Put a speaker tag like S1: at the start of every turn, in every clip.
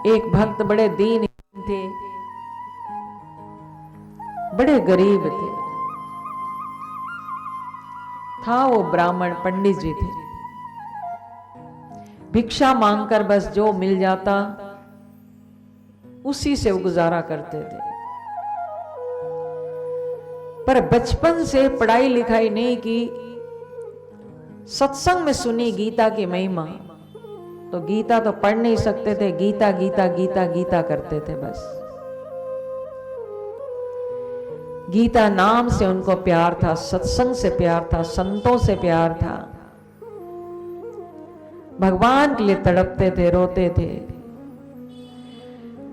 S1: एक भक्त बड़े दीन थे, बड़े गरीब थे। था वो ब्राह्मण पंडित जी थे। भिक्षा मांगकर बस जो मिल जाता उसी से वो गुजारा करते थे। पर बचपन से पढ़ाई लिखाई नहीं की, सत्संग में सुनी गीता की महिमा, तो गीता तो पढ़ नहीं सकते थे, गीता गीता गीता गीता करते थे बस। गीता नाम से उनको प्यार था, सत्संग से प्यार था, संतों से प्यार था। भगवान के लिए तड़पते थे, रोते थे।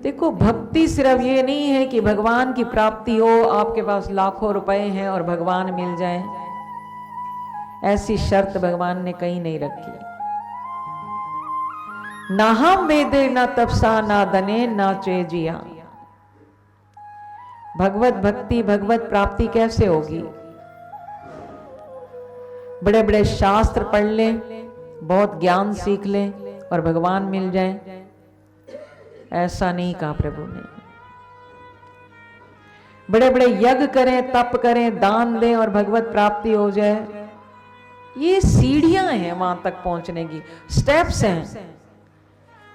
S1: देखो, भक्ति सिर्फ ये नहीं है कि भगवान की प्राप्ति हो, आपके पास लाखों रुपए हैं और भगवान मिल जाए। ऐसी शर्त भगवान ने कहीं नहीं रखी। ना हम वेदे ना तपसा ना दने ना चेजिया। भगवत भक्ति, भगवत प्राप्ति कैसे होगी? बड़े बड़े शास्त्र पढ़ लें, बहुत ज्ञान सीख लें और भगवान मिल जाए, ऐसा नहीं कहा प्रभु ने। बड़े बड़े यज्ञ करें, तप करें, दान दें और भगवत प्राप्ति हो जाए, ये सीढ़ियां हैं वहां तक पहुंचने की, स्टेप्स हैं।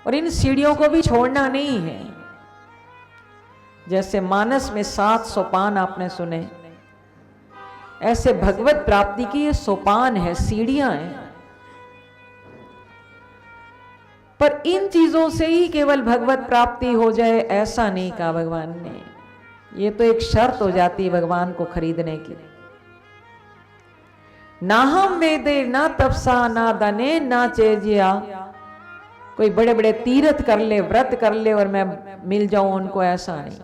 S1: और इन सीढ़ियों को भी छोड़ना नहीं है। जैसे मानस में 7 सोपान आपने सुने, ऐसे भगवत प्राप्ति की ये सोपान है, सीढ़ियां हैं। पर इन चीजों से ही केवल भगवत प्राप्ति हो जाए, ऐसा नहीं कहा भगवान ने। ये तो एक शर्त हो जाती है भगवान को खरीदने की। ना हम वेदे ना तपसा ना दने ना चेजिया। कोई बड़े बड़े तीर्थ कर ले, व्रत कर ले और मैं मिल जाऊं उनको, ऐसा नहीं।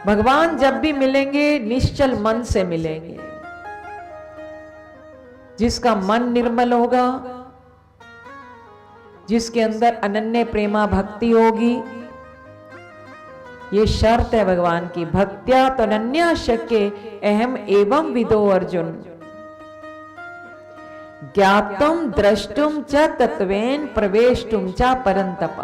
S1: भगवान जब भी मिलेंगे निश्चल मन से मिलेंगे। जिसका मन निर्मल होगा, जिसके अंदर अनन्य प्रेमा भक्ति होगी, ये शर्त है भगवान की। भक्त्या तनन्या शक्य अहम एवं विदो अर्जुन, ज्ञातुम द्रष्टुम च तत्वेन प्रवेष्टुम च परंतप।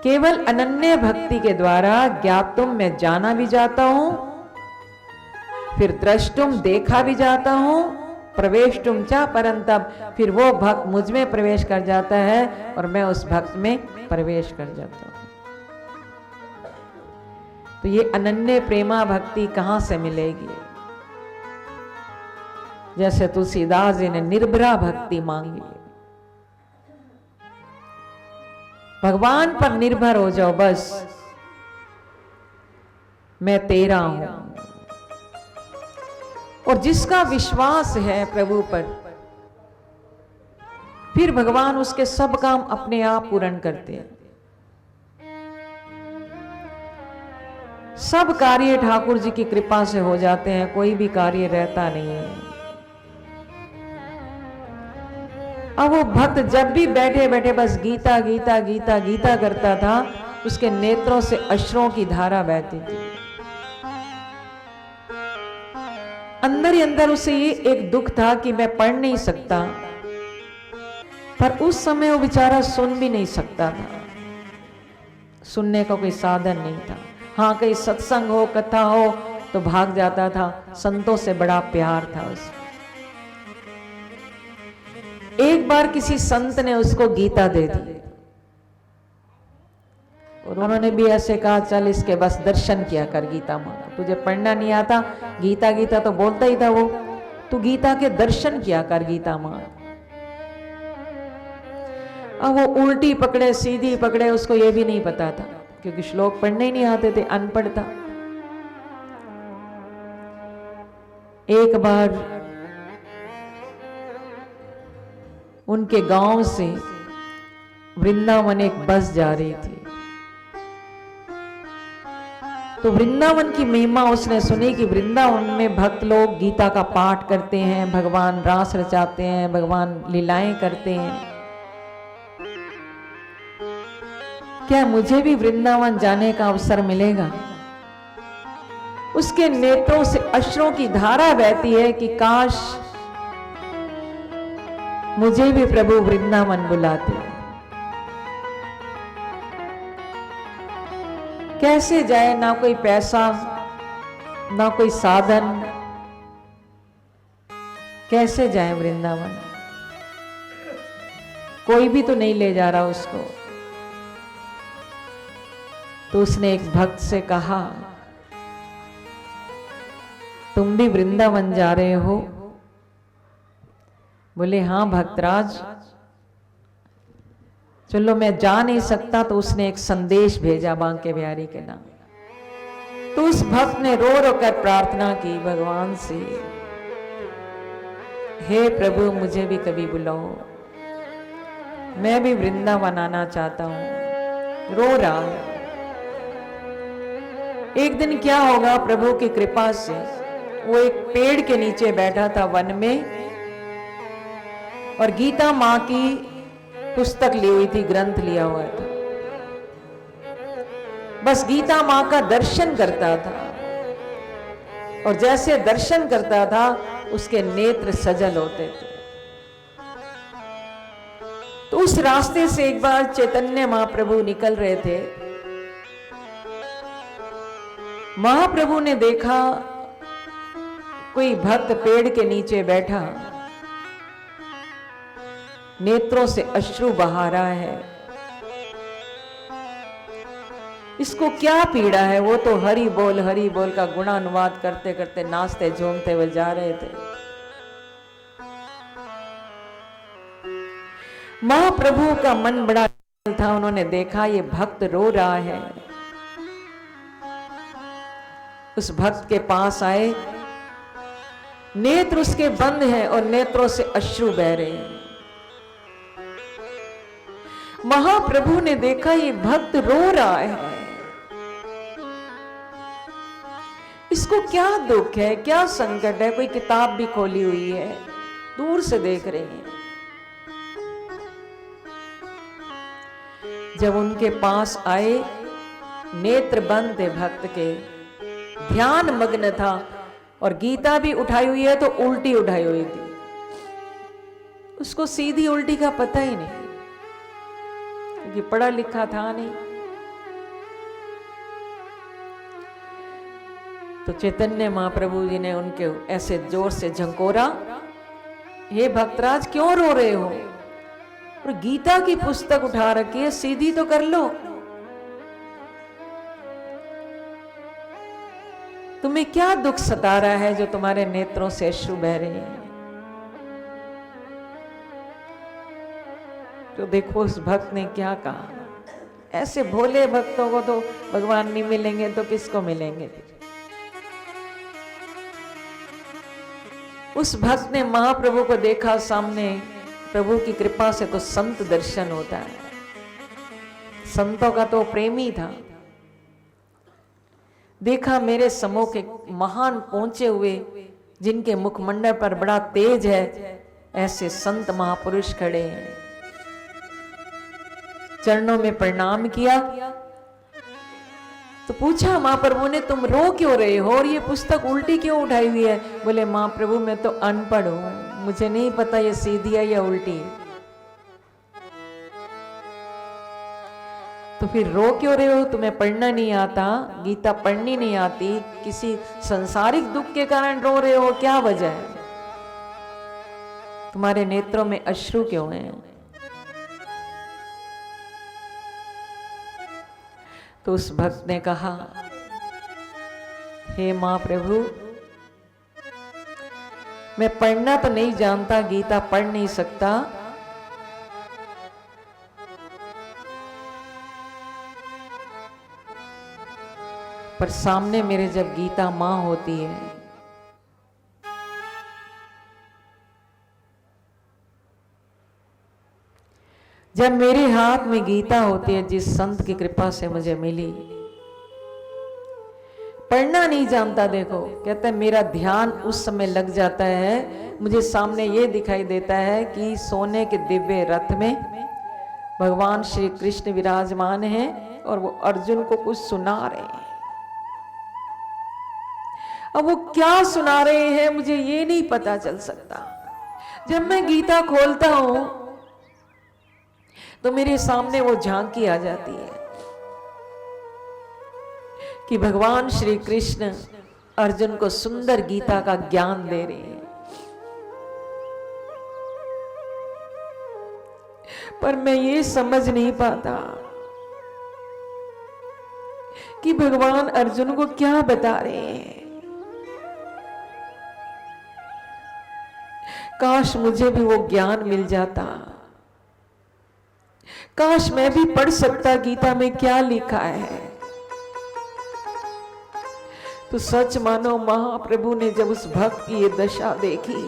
S1: केवल अनन्य भक्ति के द्वारा ज्ञातुम में जाना भी जाता हूं, फिर द्रष्टुम देखा भी जाता हूं, प्रवेष्टुम च परंतप, फिर वो भक्त मुझ में प्रवेश कर जाता है और मैं उस भक्त में प्रवेश कर जाता हूं। तो ये अनन्य प्रेमा भक्ति कहां से मिलेगी? जैसे तुलसीदास जी ने निर्भरा भक्ति मांगी। भगवान पर निर्भर हो जाओ, बस मैं तेरा हूं। और जिसका विश्वास है प्रभु पर, फिर भगवान उसके सब काम अपने आप पूर्ण करते हैं। सब कार्य ठाकुर जी की कृपा से हो जाते हैं, कोई भी कार्य रहता नहीं है। अब वो भक्त जब भी बैठे बैठे बस गीता गीता गीता गीता करता था, उसके नेत्रों से अश्रुओं की धारा बहती थी। अंदर ही अंदर उसे ये एक दुख था कि मैं पढ़ नहीं सकता, पर उस समय वो बेचारा सुन भी नहीं सकता था। सुनने का कोई साधन नहीं था। हाँ, कहीं सत्संग हो, कथा हो तो भाग जाता था। संतों से बड़ा प्यार था उसे। एक बार किसी संत ने उसको गीता दे दी और उन्होंने भी ऐसे कहा, चल इसके बस दर्शन किया कर गीता माँ, तुझे पढ़ना नहीं आता, गीता गीता तो बोलता ही था वो, तू गीता के दर्शन किया कर गीता माँ। अब वो उल्टी पकड़े सीधी पकड़े, उसको ये भी नहीं पता था, क्योंकि श्लोक पढ़ने ही नहीं आते थे, अनपढ़ था। एक बार उनके गांव से वृंदावन एक बस जा रही थी, तो वृंदावन की महिमा उसने सुनी कि वृंदावन में भक्त लोग गीता का पाठ करते हैं, भगवान रास रचाते हैं, भगवान लीलाएं करते हैं। क्या मुझे भी वृंदावन जाने का अवसर मिलेगा? उसके नेत्रों से अश्रुओं की धारा बहती है कि काश मुझे भी प्रभु वृंदावन बुलाते। कैसे जाए, ना कोई पैसा ना कोई साधन, कैसे जाए वृंदावन? कोई भी तो नहीं ले जा रहा उसको। तो उसने एक भक्त से कहा, तुम भी वृंदावन जा रहे हो? बोले हाँ भक्तराज, चलो मैं जा नहीं सकता। तो उसने एक संदेश भेजा बांके बिहारी के नाम। तो उस भक्त ने रो रो कर प्रार्थना की भगवान से, हे प्रभु मुझे भी कभी बुलाओ, मैं भी वृंदावन आना चाहता हूं। रो रहा है। एक दिन क्या होगा, प्रभु की कृपा से वो एक पेड़ के नीचे बैठा था वन में, और गीता मां की पुस्तक ली हुई थी, ग्रंथ लिया हुआ था। बस गीता मां का दर्शन करता था, और जैसे दर्शन करता था उसके नेत्र सजल होते थे। तो उस रास्ते से एक बार चैतन्य महाप्रभु निकल रहे थे। महाप्रभु ने देखा कोई भक्त पेड़ के नीचे बैठा, नेत्रों से अश्रु बहा रहा है। इसको क्या पीड़ा है? वो तो हरि बोल का गुणानुवाद करते करते नाचते झूमते हुए जा रहे थे। महाप्रभु का मन बड़ा था। उन्होंने देखा ये भक्त रो रहा है। उस भक्त के पास आए, नेत्र उसके बंद हैं और नेत्रों से अश्रु बह रहे हैं। महाप्रभु ने देखा ये भक्त रो रहा है, इसको क्या दुख है, क्या संकट है? कोई किताब भी खोली हुई है, दूर से देख रहे हैं। जब उनके पास आए, नेत्र बंद थे भक्त के, ध्यान मग्न था, और गीता भी उठाई हुई है तो उल्टी उठाई हुई थी। उसको सीधी उल्टी का पता ही नहीं, क्योंकि पढ़ा लिखा था नहीं। तो चैतन्य महाप्रभु जी ने उनके ऐसे जोर से झंकोरा, हे भक्तराज क्यों रो रहे हो? और गीता की पुस्तक उठा रखी है, सीधी तो कर लो। तुम्हें क्या दुख सता रहा है जो तुम्हारे नेत्रों से अश्रु बह रहे हैं? तो देखो उस भक्त ने क्या कहा। ऐसे भोले भक्तों को तो भगवान नहीं मिलेंगे तो किसको मिलेंगे? उस भक्त ने महाप्रभु को देखा सामने। प्रभु की कृपा से तो संत दर्शन होता है। संतों का तो प्रेमी था। देखा मेरे सम्मुख एक महान पहुंचे हुए, जिनके मुखमंडल पर बड़ा तेज है, ऐसे संत महापुरुष खड़े हैं। चरणों में प्रणाम किया तो पूछा महाप्रभु ने, तुम रो क्यों रहे हो और ये पुस्तक उल्टी क्यों उठाई हुई है? बोले महाप्रभु मैं तो अनपढ़ हूं, मुझे नहीं पता ये सीधी है या उल्टी है। तो फिर रो क्यों रहे हो? तुम्हें पढ़ना नहीं आता, गीता पढ़नी नहीं आती, किसी संसारिक दुख के कारण रो रहे हो? क्या वजह है? तुम्हारे नेत्रों में अश्रु क्यों हैं? तो उस भक्त ने कहा, हे महाप्रभु मैं पढ़ना तो नहीं जानता, गीता पढ़ नहीं सकता, पर सामने मेरे जब गीता मां होती है, जब मेरे हाथ में गीता होती है, जिस संत की कृपा से मुझे मिली, पढ़ना नहीं जानता, देखो कहता है मेरा ध्यान उस समय लग जाता है, मुझे सामने ये दिखाई देता है कि सोने के दिव्य रथ में भगवान श्री कृष्ण विराजमान हैं और वो अर्जुन को कुछ सुना रहे हैं। अब वो क्या सुना रहे हैं मुझे ये नहीं पता चल सकता। जब मैं गीता खोलता हूं तो मेरे सामने वो झांकी आ जाती है कि भगवान श्री कृष्ण अर्जुन को सुंदर गीता का ज्ञान दे रहे हैं। पर मैं ये समझ नहीं पाता कि भगवान अर्जुन को क्या बता रहे हैं। काश मुझे भी वो ज्ञान मिल जाता, काश मैं भी पढ़ सकता गीता में क्या लिखा है। तो सच मानो महाप्रभु ने जब उस भक्त की ये दशा देखी,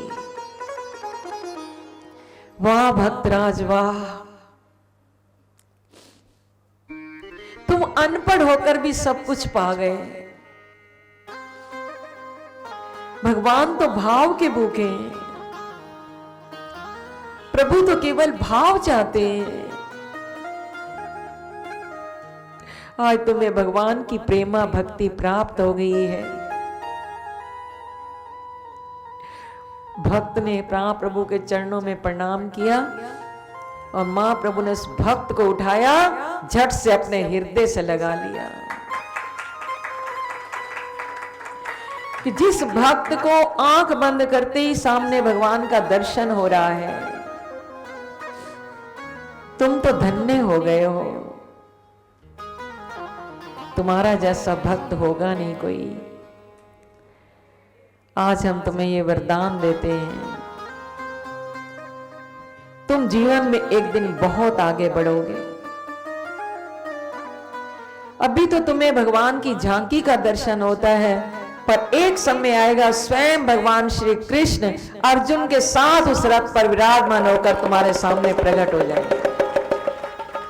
S1: वाह भक्तराज वाह, तुम अनपढ़ होकर भी सब कुछ पा गए। भगवान तो भाव के भूखे हैं, प्रभु तो केवल भाव चाहते हैं। आज तुम्हें भगवान की प्रेमा भक्ति प्राप्त हो गई है। भक्त ने महाप्रभु के चरणों में प्रणाम किया और महाप्रभु ने उस भक्त को उठाया, झट से अपने हृदय से लगा लिया। कि जिस भक्त को आंख बंद करते ही सामने भगवान का दर्शन हो रहा है, तुम तो धन्य हो गए हो। तुम्हारा जैसा भक्त होगा नहीं कोई। आज हम तुम्हें ये वरदान देते हैं, तुम जीवन में एक दिन बहुत आगे बढ़ोगे। अभी तो तुम्हें भगवान की झांकी का दर्शन होता है, पर एक समय आएगा स्वयं भगवान श्री कृष्ण अर्जुन के साथ उस रथ पर विराजमान होकर तुम्हारे सामने प्रकट हो जाएंगे।